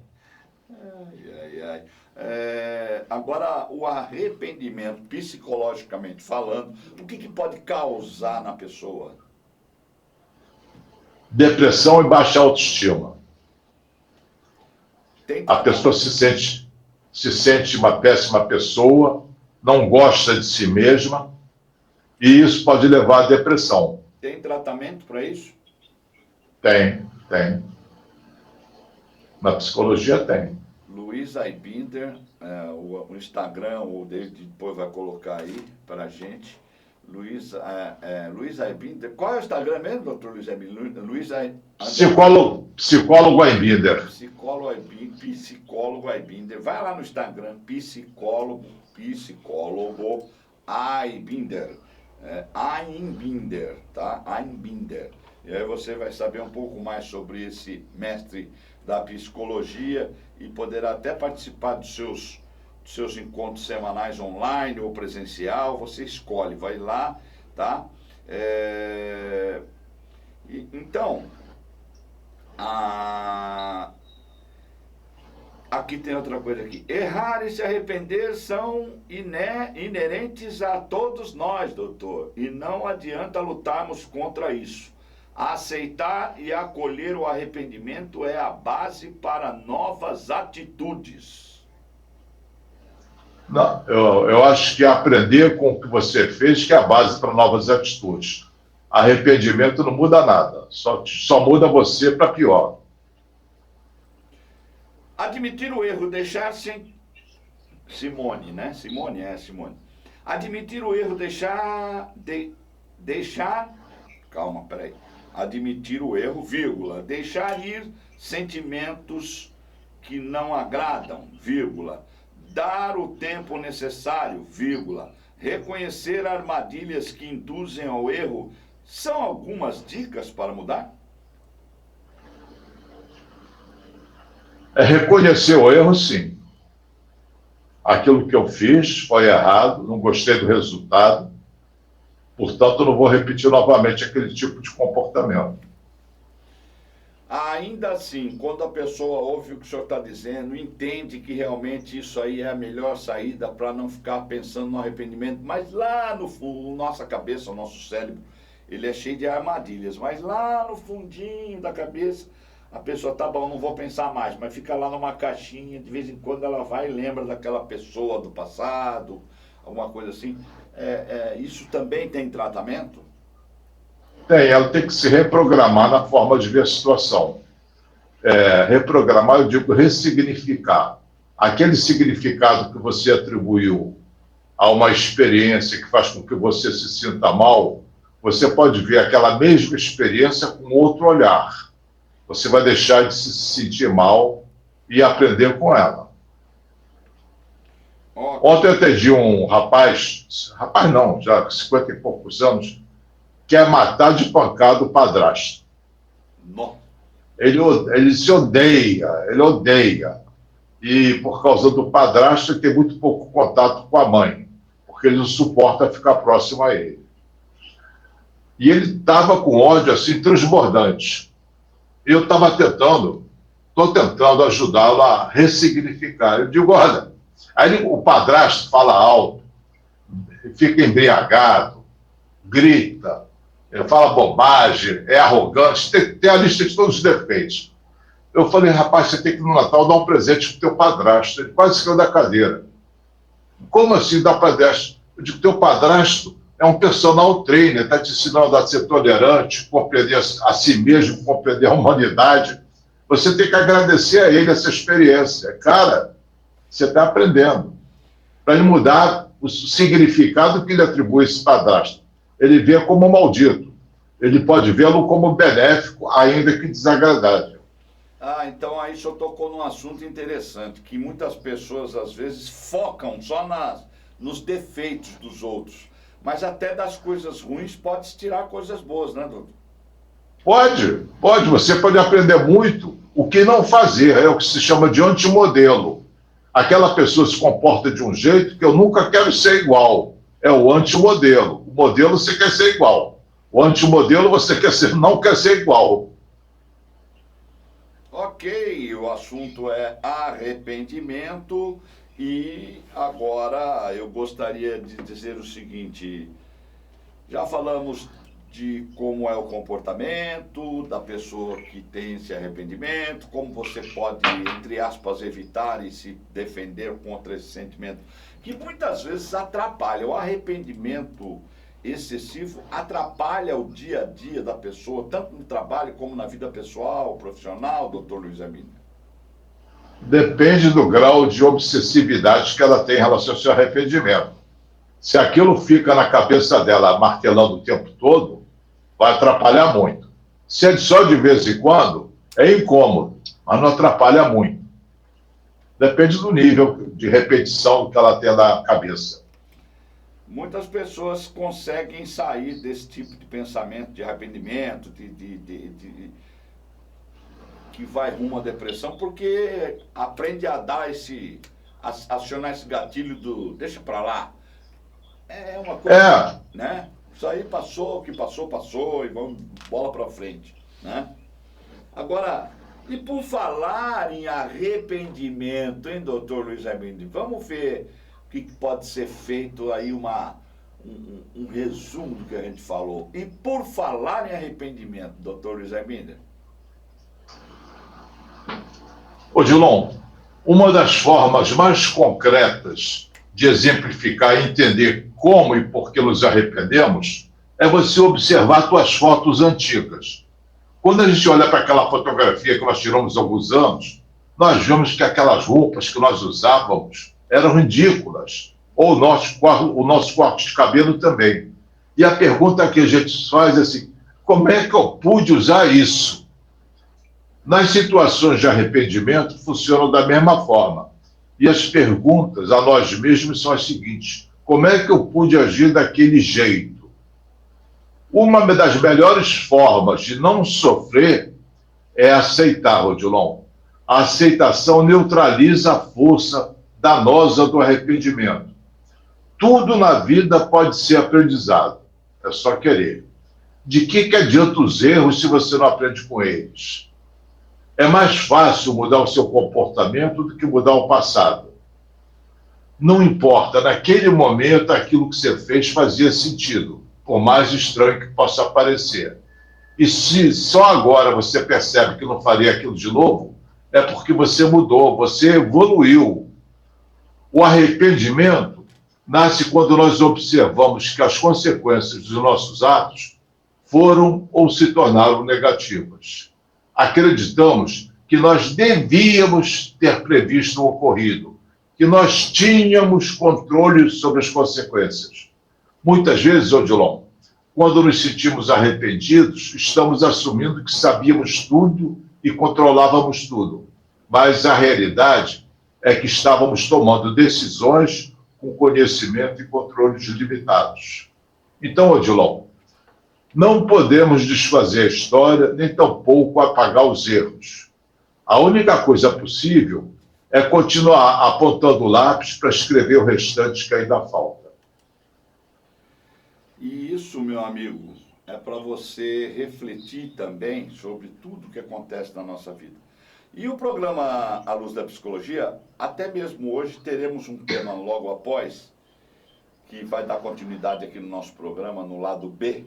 Agora, o arrependimento, psicologicamente falando, o que pode causar na pessoa?
Depressão e baixa autoestima. A pessoa se sente uma péssima pessoa, não gosta de si mesma, e isso pode levar à depressão.
Tem tratamento para isso?
Tem. Na psicologia tem.
Luiz Aibinder, o Instagram, o David depois vai colocar aí para a gente. Luiz Aibinder. Qual é o Instagram mesmo, doutor Luiz Aibinder?
Psicólogo Aibinder.
Psicólogo Aibinder. Vai lá no Instagram, psicólogo Aibinder. Aibinder, tá? Aibinder. E aí você vai saber um pouco mais sobre esse mestre da psicologia e poderá até participar dos seus encontros semanais online ou presencial. Você escolhe, vai lá, tá? Então, aqui tem outra coisa aqui. Errar e se arrepender são inerentes a todos nós, doutor, e não adianta lutarmos contra isso. Aceitar e acolher o arrependimento é a base para novas atitudes.
Não, eu acho que aprender com o que você fez que é a base para novas atitudes. Arrependimento não muda nada, só muda você para pior.
Admitir o erro, deixar sem... Simone, né? Simone. Admitir o erro, deixar... Calma, peraí. Admitir o erro, vírgula. Deixar ir sentimentos que não agradam, vírgula. Dar o tempo necessário, vírgula. Reconhecer armadilhas que induzem ao erro. São algumas dicas para mudar?
Reconhecer o erro, sim. Aquilo que eu fiz foi errado, não gostei do resultado, portanto, não vou repetir novamente aquele tipo de comportamento.
Ainda assim, quando a pessoa ouve o que o senhor está dizendo, entende que realmente isso aí é a melhor saída para não ficar pensando no arrependimento, mas lá no fundo, nossa cabeça, o nosso cérebro, ele é cheio de armadilhas, mas lá no fundinho da cabeça, a pessoa, tá bom, não vou pensar mais, mas fica lá numa caixinha, de vez em quando ela vai e lembra daquela pessoa do passado, alguma coisa assim. Isso também tem tratamento?
Ela tem que se reprogramar na forma de ver a situação. Reprogramar, eu digo ressignificar. Aquele significado que você atribuiu a uma experiência que faz com que você se sinta mal, você pode ver aquela mesma experiência com outro olhar. Você vai deixar de se sentir mal e aprender com ela. Ontem eu atendi um rapaz não, já com 50 e poucos anos, quer matar de pancada o padrasto. Ele se odeia. E por causa do padrasto, ele tem muito pouco contato com a mãe, porque ele não suporta ficar próximo a ele. E ele estava com ódio assim transbordante. E eu estou tentando ajudá-lo a ressignificar. Eu digo, olha, aí o padrasto fala alto, fica embriagado, grita, fala bobagem, é arrogante, tem a lista de todos os defeitos. Eu falei, rapaz, você tem que no Natal dar um presente pro teu padrasto. Ele quase caiu da cadeira. Como assim dar padrasto? Eu digo, teu padrasto é um personal trainer, está te ensinando a ser tolerante, compreender a si mesmo, compreender a humanidade. Você tem que agradecer a ele essa experiência. Cara, você está aprendendo. Para ele mudar o significado que ele atribui a esse padrasto. Ele vê como maldito. Ele pode vê-lo como benéfico, ainda que desagradável.
Então aí o senhor tocou num assunto interessante, que muitas pessoas, às vezes, focam só nos defeitos dos outros. Mas até das coisas ruins pode-se tirar coisas boas, né, doutor?
Pode. Você pode aprender muito o que não fazer. É o que se chama de antimodelo. Aquela pessoa se comporta de um jeito que eu nunca quero ser igual. É o antimodelo. O modelo você quer ser igual. O antimodelo você não quer ser igual.
Ok, o assunto é arrependimento. E agora eu gostaria de dizer o seguinte, já falamos de como é o comportamento da pessoa que tem esse arrependimento, como você pode, entre aspas, evitar e se defender contra esse sentimento, que muitas vezes atrapalha. O arrependimento excessivo atrapalha o dia a dia da pessoa, tanto no trabalho como na vida pessoal, profissional, doutor Luiz Aibinder.
Depende do grau de obsessividade que ela tem em relação ao seu arrependimento. Se aquilo fica na cabeça dela martelando o tempo todo, vai atrapalhar muito. Se é só de vez em quando, é incômodo, mas não atrapalha muito. Depende do nível de repetição que ela tem na cabeça.
Muitas pessoas conseguem sair desse tipo de pensamento, de arrependimento, que vai rumo à depressão, porque aprende a dar acionar esse gatilho do deixa pra lá. É uma coisa, né? Isso aí passou, o que passou, passou, e vamos bola pra frente, né? Agora, e por falar em arrependimento, hein, doutor Luiz Hermínio? Vamos ver o que pode ser feito aí, um resumo do que a gente falou. E por falar em arrependimento, doutor Luiz Hermínio?
Ô, Dilon, uma das formas mais concretas de exemplificar e entender como e por que nos arrependemos é você observar suas fotos antigas. Quando a gente olha para aquela fotografia que nós tiramos há alguns anos, nós vemos que aquelas roupas que nós usávamos eram ridículas, ou o nosso corte de cabelo também. E a pergunta que a gente faz é assim, como é que eu pude usar isso? Nas situações de arrependimento, funcionam da mesma forma. E as perguntas a nós mesmos são as seguintes: como é que eu pude agir daquele jeito? Uma das melhores formas de não sofrer é aceitar, Odilon. A aceitação neutraliza a força danosa do arrependimento. Tudo na vida pode ser aprendizado. É só querer. De que adianta os erros se você não aprende com eles? É mais fácil mudar o seu comportamento do que mudar o passado. Não importa, naquele momento aquilo que você fez fazia sentido, por mais estranho que possa parecer. E se só agora você percebe que não faria aquilo de novo, é porque você mudou, você evoluiu. O arrependimento nasce quando nós observamos que as consequências dos nossos atos foram ou se tornaram negativas. Acreditamos que nós devíamos ter previsto o ocorrido, que nós tínhamos controle sobre as consequências. Muitas vezes, Odilon, quando nos sentimos arrependidos, estamos assumindo que sabíamos tudo e controlávamos tudo. Mas a realidade é que estávamos tomando decisões com conhecimento e controles limitados. Então, Odilon, não podemos desfazer a história, nem tampouco apagar os erros. A única coisa possível é continuar apontando o lápis para escrever o restante que ainda falta.
E isso, meu amigo, é para você refletir também sobre tudo que acontece na nossa vida. E o programa À Luz da Psicologia, até mesmo hoje, teremos um tema logo após, que vai dar continuidade aqui no nosso programa, no lado B,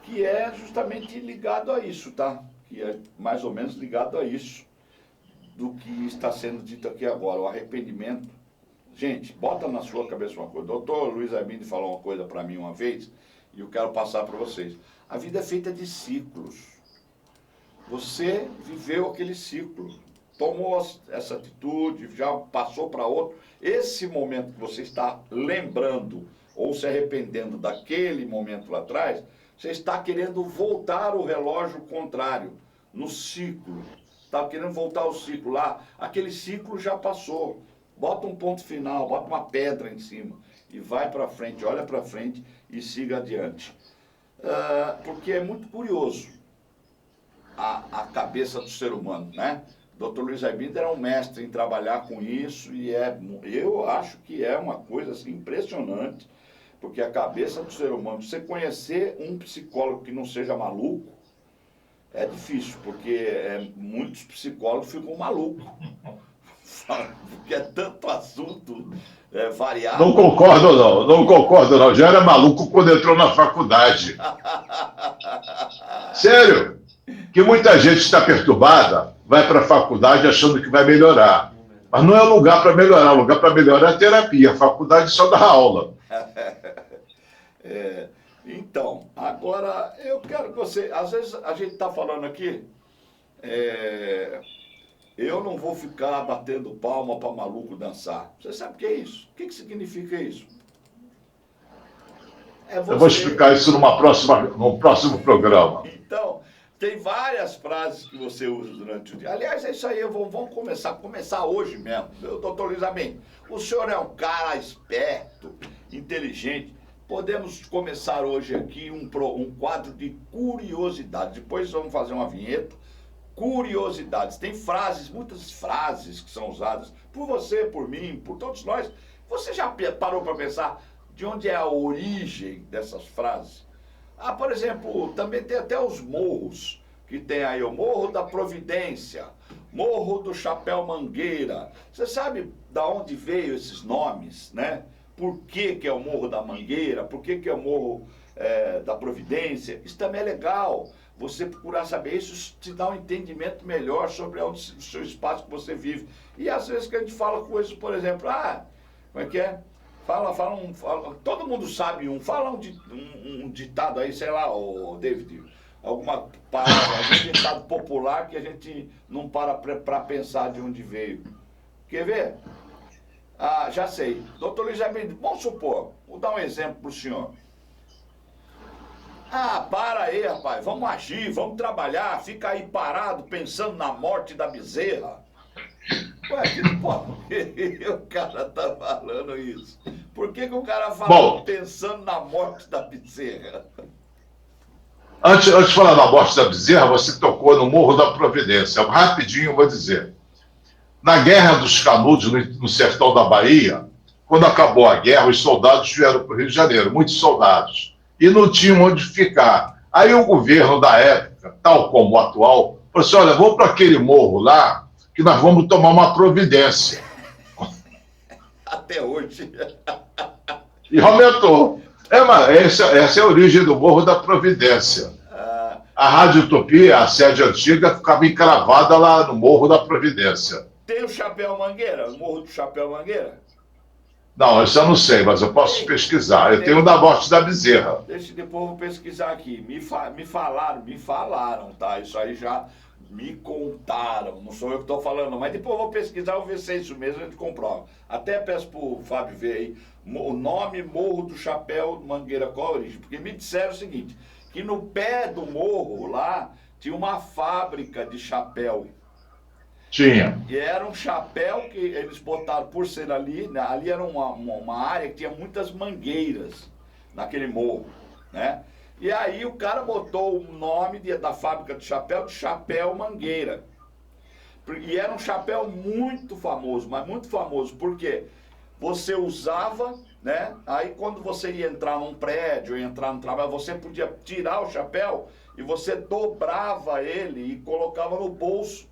que é justamente ligado a isso, tá? Que é mais ou menos ligado a isso, do que está sendo dito aqui agora, o arrependimento. Gente, bota na sua cabeça uma coisa. O doutor Luiz Hermínio falou uma coisa para mim uma vez, e eu quero passar para vocês. A vida é feita de ciclos. Você viveu aquele ciclo, tomou essa atitude, já passou para outro. Esse momento que você está lembrando ou se arrependendo daquele momento lá atrás, você está querendo voltar o relógio contrário, no ciclo. Está querendo voltar ao ciclo lá. Aquele ciclo já passou. Bota um ponto final, bota uma pedra em cima e vai para frente, olha para frente e siga adiante. Porque é muito curioso a cabeça do ser humano, né? Dr. Luiz Hermínio era um mestre em trabalhar com isso e eu acho que é uma coisa assim, impressionante. Porque a cabeça do ser humano, você conhecer um psicólogo que não seja maluco, é difícil, porque muitos psicólogos ficam malucos. Porque é tanto assunto variado.
Não concordo não. Já era maluco quando entrou na faculdade. Sério, que muita gente está perturbada, vai para a faculdade achando que vai melhorar. Mas não é lugar para melhorar, o lugar para melhorar é a terapia, a faculdade só dá aula.
Então, agora eu quero que você, às vezes a gente está falando aqui, eu eu não vou ficar batendo palma para maluco dançar. Você sabe o que é isso? O que significa isso?
Eu vou explicar isso num próximo programa.
Então, tem várias frases que você usa durante o dia. Aliás, é isso aí, vamos começar hoje mesmo. Doutor Luiz Amin, o senhor é um cara esperto, inteligente. Podemos começar hoje aqui um quadro de curiosidades. Depois vamos fazer uma vinheta. Curiosidades. Tem frases, muitas frases que são usadas por você, por mim, por todos nós. Você já parou para pensar de onde é a origem dessas frases? Por exemplo, também tem até os morros, que tem aí o Morro da Providência, Morro do Chapéu Mangueira. Você sabe de onde veio esses nomes, né? Por que é o Morro da Mangueira? Por que é o Morro da Providência? Isso também é legal. Você procurar saber isso, te dá um entendimento melhor sobre o seu espaço que você vive. E às vezes que a gente fala coisas, por exemplo, como é que é? Todo mundo sabe fala um ditado aí, sei lá, o David, alguma palavra, um ditado popular que a gente não para pensar de onde veio. Quer ver? Já sei. Doutor Luiz Amin, vamos supor, vou dar um exemplo para o senhor. Para aí, rapaz, vamos agir, vamos trabalhar, fica aí parado pensando na morte da bezerra. Ué, o cara tá falando isso? Por que o cara fala pensando na morte da bezerra?
Antes de falar da morte da bezerra, você tocou no Morro da Providência. Rapidinho eu vou dizer. Na Guerra dos Canudos, no sertão da Bahia, quando acabou a guerra, os soldados vieram para o Rio de Janeiro, muitos soldados, e não tinham onde ficar. Aí o governo da época, tal como o atual, falou assim, olha, vou para aquele morro lá, que nós vamos tomar uma providência.
Até hoje.
E aumentou. Essa é a origem do Morro da Providência. A Rádio Utopia, a sede antiga, ficava encravada lá no Morro da Providência.
Tem o Chapéu Mangueira, o Morro do Chapéu Mangueira?
Não, isso eu não sei, mas eu posso pesquisar. Eu tenho o da morte da bezerra.
Deixa depois eu vou pesquisar aqui. Me falaram, tá? Isso aí já me contaram. Não sou eu que estou falando, mas depois eu vou pesquisar, vou ver se é isso mesmo, a gente comprova. Até peço pro Fábio ver aí o nome Morro do Chapéu Mangueira, qual a origem? Porque me disseram o seguinte, que no pé do morro lá tinha uma fábrica de chapéu.
Tinha.
E era um chapéu que eles botaram por ser ali, né? Ali era uma área que tinha muitas mangueiras naquele morro, né? E aí o cara botou o nome da fábrica de Chapéu Mangueira. E era um chapéu muito famoso, mas muito famoso, porque você usava, né? Aí quando você ia entrar num prédio, ia entrar no trabalho, você podia tirar o chapéu e você dobrava ele e colocava no bolso.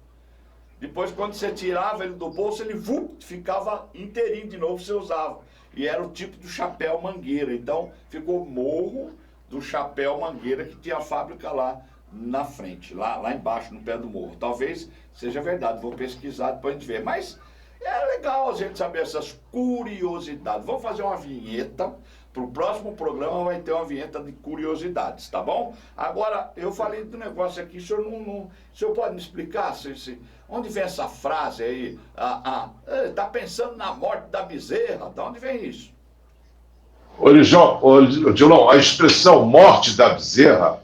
Depois, quando você tirava ele do bolso, ele ficava inteirinho de novo, você usava. E era o tipo do Chapéu Mangueira. Então, ficou Morro do Chapéu Mangueira, que tinha a fábrica lá na frente, lá embaixo, no pé do morro. Talvez seja verdade, vou pesquisar, depois a gente vê. Mas é legal a gente saber essas curiosidades. Vamos fazer uma vinheta. Para o próximo programa vai ter uma vinheta de curiosidades, tá bom? Agora, eu falei do negócio aqui, o senhor pode me explicar onde vem essa frase aí? Tá pensando na morte da bezerra? De onde vem isso?
Dilon, a expressão morte da bezerra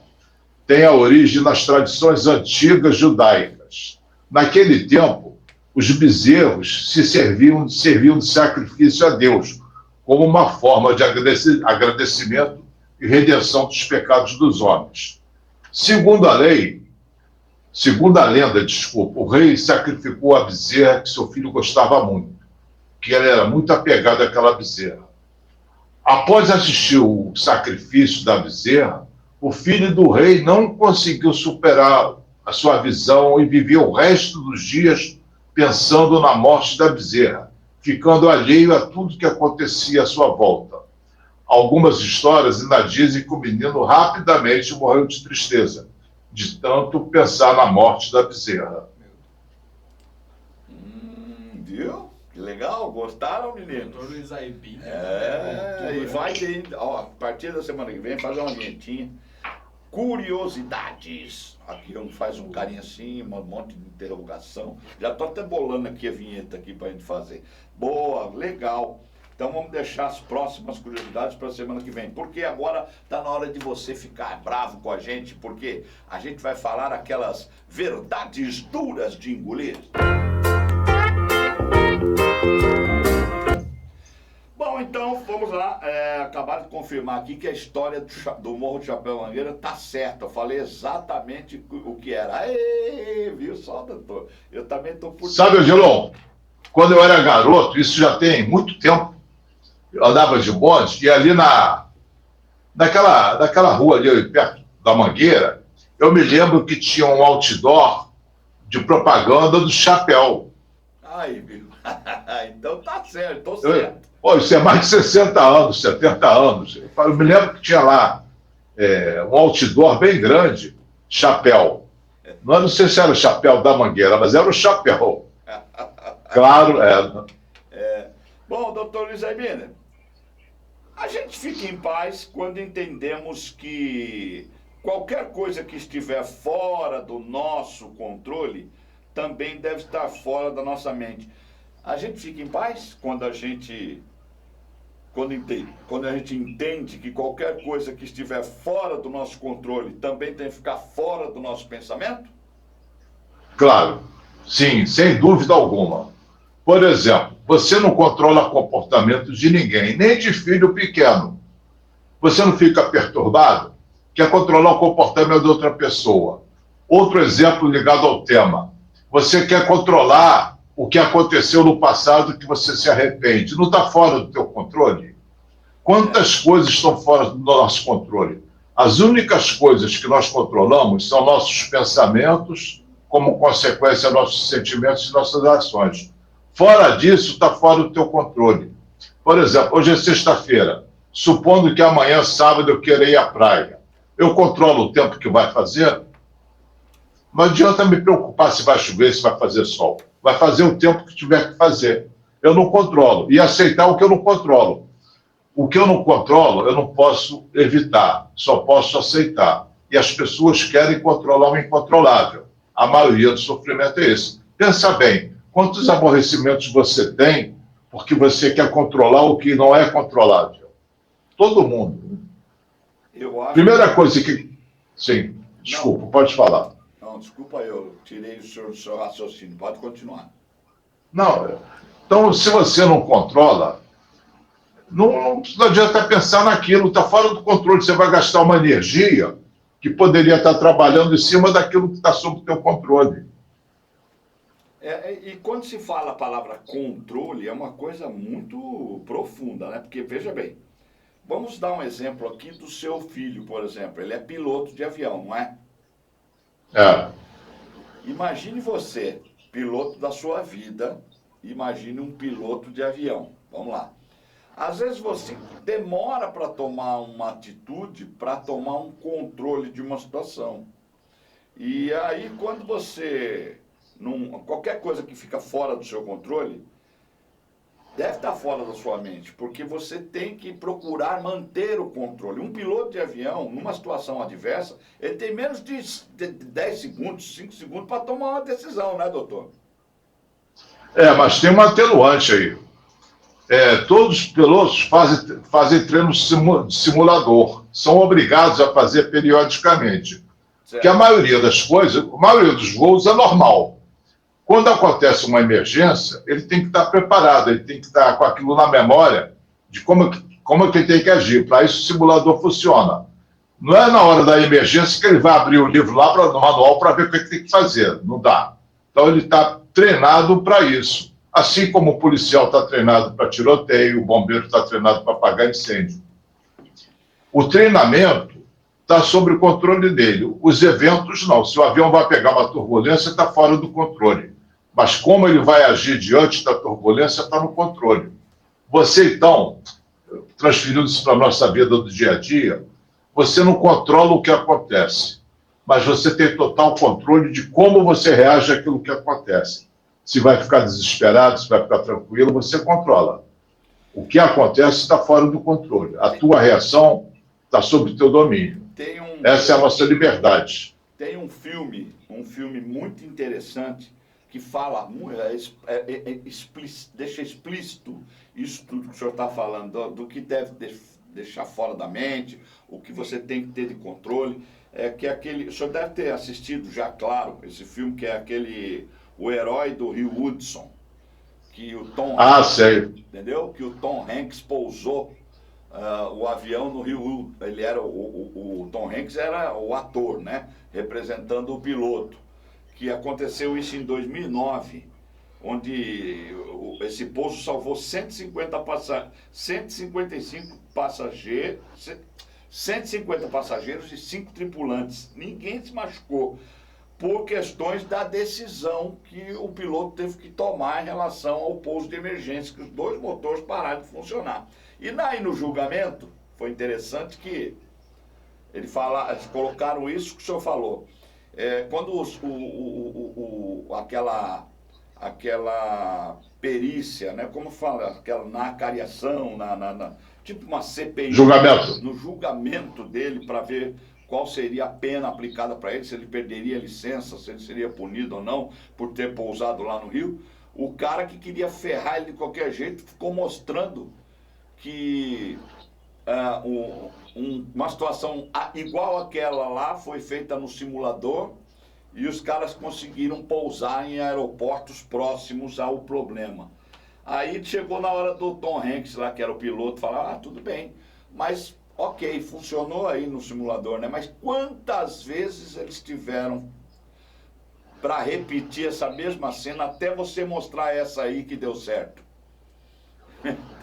tem a origem nas tradições antigas judaicas. Naquele tempo, os bezerros serviam de sacrifício a Deus, como uma forma de agradecimento e redenção dos pecados dos homens. Segundo a lenda, o rei sacrificou a bezerra que seu filho gostava muito, que ele era muito apegado àquela bezerra. Após assistir o sacrifício da bezerra, o filho do rei não conseguiu superar a sua visão e viveu o resto dos dias pensando na morte da bezerra, ficando alheio a tudo que acontecia à sua volta. Algumas histórias ainda dizem que o menino rapidamente morreu de tristeza, de tanto pensar na morte da bezerra.
Viu? Que legal, gostaram, menino?
Doutor Luiz Aibim.
E vai ter, a partir da semana que vem, fazer uma vinhetinha. curiosidades. Aqui faz um carinha assim, um monte de interrogação. Já estou até bolando aqui a vinheta aqui para a gente fazer. Boa, legal. Então vamos deixar as próximas curiosidades para a semana que vem. Porque agora está na hora de você ficar bravo com a gente, porque a gente vai falar aquelas verdades duras de engolir. Bom, então, vamos lá. Acabaram de confirmar aqui que a história do Morro do Chapéu Mangueira tá certa. Eu falei exatamente o que era. Aê, viu só, doutor? Eu também estou por...
Sabe, Odilon, quando eu era garoto, isso já tem muito tempo, eu andava de bonde, e ali naquela rua ali perto da Mangueira, eu me lembro que tinha um outdoor de propaganda do chapéu.
Ai, viu? Então tá certo, tô certo.
Isso é mais de 60 anos, 70 anos. Eu me lembro que tinha lá um outdoor bem grande, chapéu. Não sei se era o chapéu da Mangueira, mas era o chapéu. Claro,
Bom, doutor Luiz Aimee, a gente fica em paz quando entendemos que qualquer coisa que estiver fora do nosso controle também deve estar fora da nossa mente. A gente fica em paz quando a gente entende que qualquer coisa que estiver fora do nosso controle também tem que ficar fora do nosso pensamento?
Claro, sim, sem dúvida alguma. Por exemplo, você não controla comportamento de ninguém, nem de filho pequeno. Você não fica perturbado? Quer controlar o comportamento de outra pessoa. Outro exemplo ligado ao tema. Você quer controlar o que aconteceu no passado que você se arrepende. Não está fora do teu controle? Quantas coisas estão fora do nosso controle? As únicas coisas que nós controlamos são nossos pensamentos, como consequência, nossos sentimentos e nossas ações. Fora disso, está fora do teu controle. Por exemplo, hoje é sexta-feira. Supondo que amanhã, sábado, eu queira ir à praia. Eu controlo o tempo que vai fazer? Não adianta me preocupar se vai chover, se vai fazer sol. Vai fazer o tempo que tiver que fazer. Eu não controlo. E aceitar o que eu não controlo. O que eu não controlo, eu não posso evitar. Só posso aceitar. E as pessoas querem controlar o incontrolável. A maioria do sofrimento é esse. Pensa bem, quantos aborrecimentos você tem porque você quer controlar o que não é controlável? Todo mundo.
Eu acho...
Primeira coisa que... Sim, desculpa,
não,
pode falar.
Não, desculpa, eu tirei o seu raciocínio. Pode continuar.
Não, então se você não controla, não adianta pensar naquilo, está fora do controle. Você vai gastar uma energia que poderia estar trabalhando em cima daquilo que está sob o teu controle.
E quando se fala a palavra controle, é uma coisa muito profunda, né? Porque, veja bem, vamos dar um exemplo aqui do seu filho, por exemplo. Ele é piloto de avião, não é?
É.
Imagine você, piloto da sua vida, imagine um piloto de avião. Vamos lá. Às vezes você demora para tomar uma atitude, para tomar um controle de uma situação. E aí, quando você... qualquer coisa que fica fora do seu controle, deve estar fora da sua mente, porque você tem que procurar manter o controle. Um piloto de avião, numa situação adversa, ele tem menos de 10 segundos, 5 segundos para tomar uma decisão, né, doutor?
Mas tem uma atenuante aí. Todos os pilotos fazem treino de simulador. São obrigados a fazer periodicamente. Certo. Porque a maioria das coisas, a maioria dos voos é normal. Quando acontece uma emergência, ele tem que estar preparado, ele tem que estar com aquilo na memória de como é que ele tem que agir. Para isso o simulador funciona. Não é na hora da emergência que ele vai abrir o livro lá no manual para ver o que ele tem que fazer. Não dá. Então ele está treinado para isso. Assim como o policial está treinado para tiroteio, o bombeiro está treinado para apagar incêndio. O treinamento está sob o controle dele. Os eventos não. Se o avião vai pegar uma turbulência, está fora do controle. Mas como ele vai agir diante da turbulência, está no controle. Você, então, transferindo isso para a nossa vida do dia a dia, você não controla o que acontece, mas você tem total controle de como você reage àquilo que acontece. Se vai ficar desesperado, se vai ficar tranquilo, você controla. O que acontece está fora do controle. A tua reação está sob o teu domínio.
Tem
Essa é a nossa liberdade.
Tem um filme muito interessante que fala, deixa explícito isso tudo que o senhor está falando, do que deve deixar fora da mente, o que você tem que ter de controle. O senhor deve ter assistido já, claro, esse filme que é O Herói do Rio Hudson, que o Tom Hanks,
sei.
Entendeu? Que o Tom Hanks pousou o avião no Rio. Ele era o Tom Hanks era o ator, né? Representando o piloto. Que aconteceu isso em 2009, onde esse pouso salvou 150 155 passageiros, 150 passageiros e 5 tripulantes. Ninguém se machucou por questões da decisão que o piloto teve que tomar em relação ao pouso de emergência, que os 2 motores pararam de funcionar. E aí no julgamento, foi interessante que eles colocaram isso que o senhor falou. Quando aquela perícia, né, como fala, na acariação, tipo uma CPI, no julgamento dele para ver qual seria a pena aplicada para ele, se ele perderia a licença, se ele seria punido ou não por ter pousado lá no Rio, o cara que queria ferrar ele de qualquer jeito ficou mostrando que uma situação igual àquela lá foi feita no simulador e os caras conseguiram pousar em aeroportos próximos ao problema. Aí chegou na hora do Tom Hanks lá, que era o piloto, falar, tudo bem, mas ok, funcionou aí no simulador, né? Mas quantas vezes eles tiveram para repetir essa mesma cena até você mostrar essa aí que deu certo?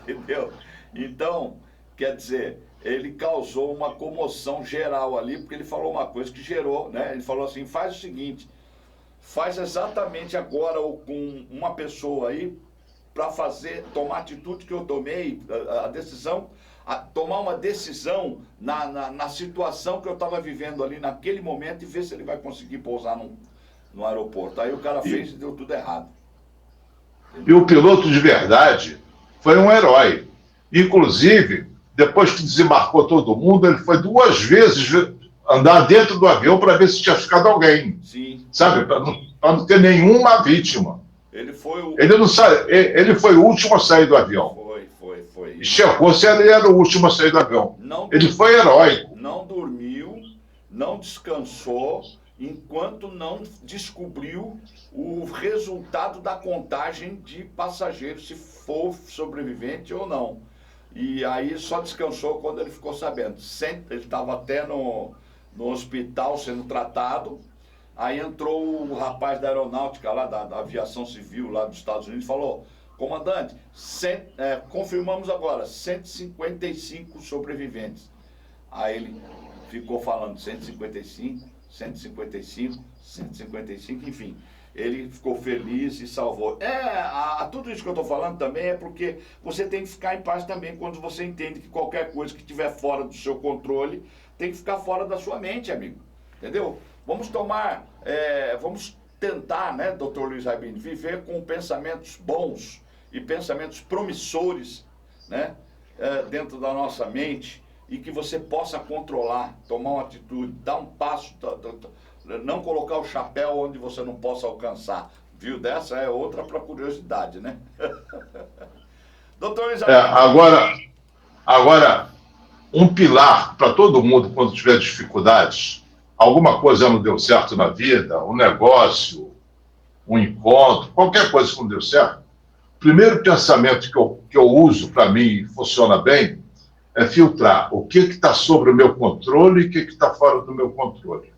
Entendeu? Então, quer dizer, ele causou uma comoção geral ali, porque ele falou uma coisa que gerou, né? Ele falou assim, faz o seguinte, faz exatamente agora com uma pessoa aí, para tomar a atitude que eu tomei, a decisão, tomar uma decisão na situação que eu estava vivendo ali naquele momento e ver se ele vai conseguir pousar no aeroporto. Aí o cara fez e deu tudo errado.
E o piloto de verdade foi um herói. Inclusive, depois que desembarcou todo mundo, ele foi 2 vezes andar dentro do avião para ver se tinha ficado alguém.
Sim.
Sabe? Para não ter nenhuma vítima. Ele foi o último a sair do avião.
Foi.
E checou se ele era o último a sair do avião. Ele foi heróico.
Não dormiu, não descansou, enquanto não descobriu o resultado da contagem de passageiros, se for sobrevivente ou não. E aí só descansou quando ele ficou sabendo. Ele estava até no hospital sendo tratado. Aí entrou o rapaz da aeronáutica lá, da aviação civil lá dos Estados Unidos, e falou, comandante, confirmamos agora, 155 sobreviventes. Aí ele ficou falando 155, 155, 155, enfim. Ele ficou feliz e salvou. Tudo isso que eu estou falando também é porque você tem que ficar em paz também quando você entende que qualquer coisa que estiver fora do seu controle tem que ficar fora da sua mente, amigo. Entendeu? Vamos tentar, né, Dr. Luiz Rabini, viver com pensamentos bons e pensamentos promissores, né, dentro da nossa mente e que você possa controlar, tomar uma atitude, dar um passo, não colocar o chapéu onde você não possa alcançar. Viu? Dessa é outra para curiosidade, né? Doutor Luiz Rabini.
Agora, um pilar para todo mundo quando tiver dificuldades, alguma coisa não deu certo na vida, um negócio, um encontro, qualquer coisa que não deu certo, o primeiro pensamento que eu uso para mim e funciona bem é filtrar o que está sobre o meu controle e o que está fora do meu controle.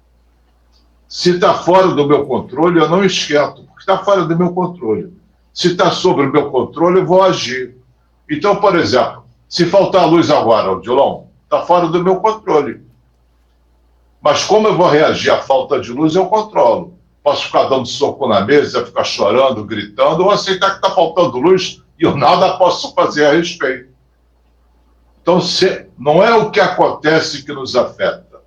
Se está fora do meu controle, eu não esquento, porque está fora do meu controle. Se está sobre o meu controle, eu vou agir. Então, por exemplo, se faltar luz agora, Odilon, está fora do meu controle. Mas como eu vou reagir à falta de luz, eu controlo. Posso ficar dando soco na mesa, ficar chorando, gritando, ou aceitar que está faltando luz e eu nada posso fazer a respeito. Então, não é o que acontece que nos afeta.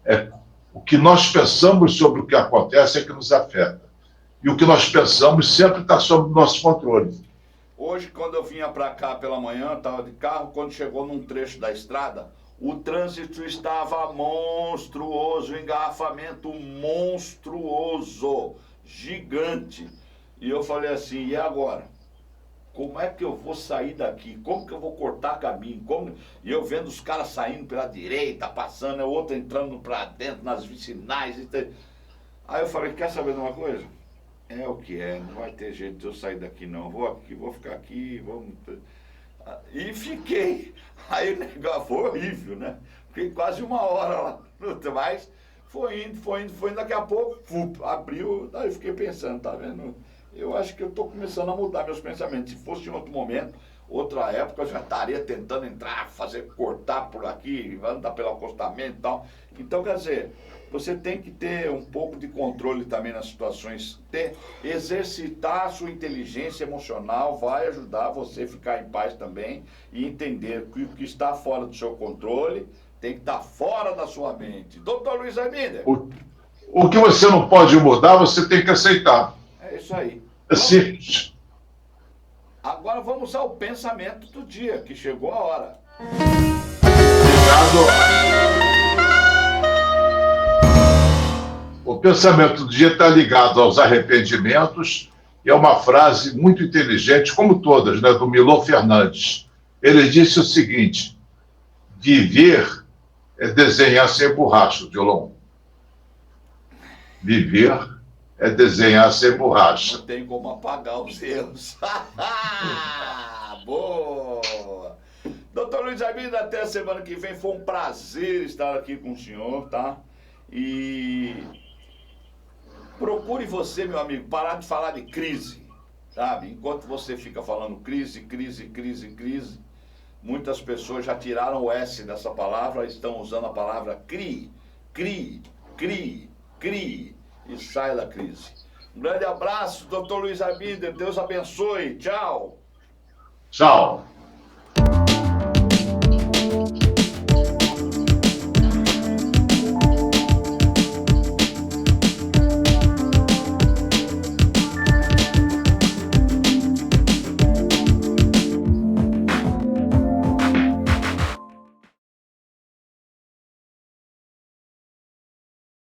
É o que nós pensamos sobre o que acontece é que nos afeta. E o que nós pensamos sempre está sob o nosso controle.
Hoje, quando eu vinha para cá pela manhã, estava de carro, quando chegou num trecho da estrada, O trânsito estava monstruoso, engarrafamento monstruoso, gigante. E eu falei assim, e agora? Como é que eu vou sair daqui? Como que eu vou cortar caminho? E eu vendo os caras saindo pela direita, passando, o outro entrando para dentro, nas vicinais. Aí eu falei, quer saber de uma coisa? É o que é, não vai ter jeito de eu sair daqui não. Vou ficar aqui, vamos... E fiquei. Aí o negócio foi horrível, né? Fiquei quase 1 hora lá. Mas foi indo. Daqui a pouco, abriu. Daí eu fiquei pensando, tá vendo? Eu acho que eu estou começando a mudar meus pensamentos. Se fosse em outro momento, outra época, eu já estaria tentando entrar, cortar por aqui, andar pelo acostamento e tal. Então, quer dizer, você tem que ter um pouco de controle também nas situações. Exercitar a sua inteligência emocional vai ajudar você a ficar em paz também e entender que o que está fora do seu controle tem que estar fora da sua mente. Doutor Luiz Arminder.
O que você não pode mudar, você tem que aceitar.
É isso aí.
É simples.
Agora vamos ao pensamento do dia, que chegou a hora.
Obrigado. O pensamento do dia está ligado aos arrependimentos e é uma frase muito inteligente, como todas, né, do Milor Fernandes. Ele disse o seguinte: viver é desenhar sem borracha, Dilon. Viver é desenhar sem borracha.
Não tem como apagar os erros. Boa! Doutor Luiz Arminder, até a semana que vem. Foi um prazer estar aqui com o senhor, tá? E procure você, meu amigo, parar de falar de crise, sabe? Enquanto você fica falando crise, muitas pessoas já tiraram o S dessa palavra, estão usando a palavra crie, e saia da crise. Um grande abraço, doutor Luiz Arminder, Deus abençoe, tchau.
Tchau.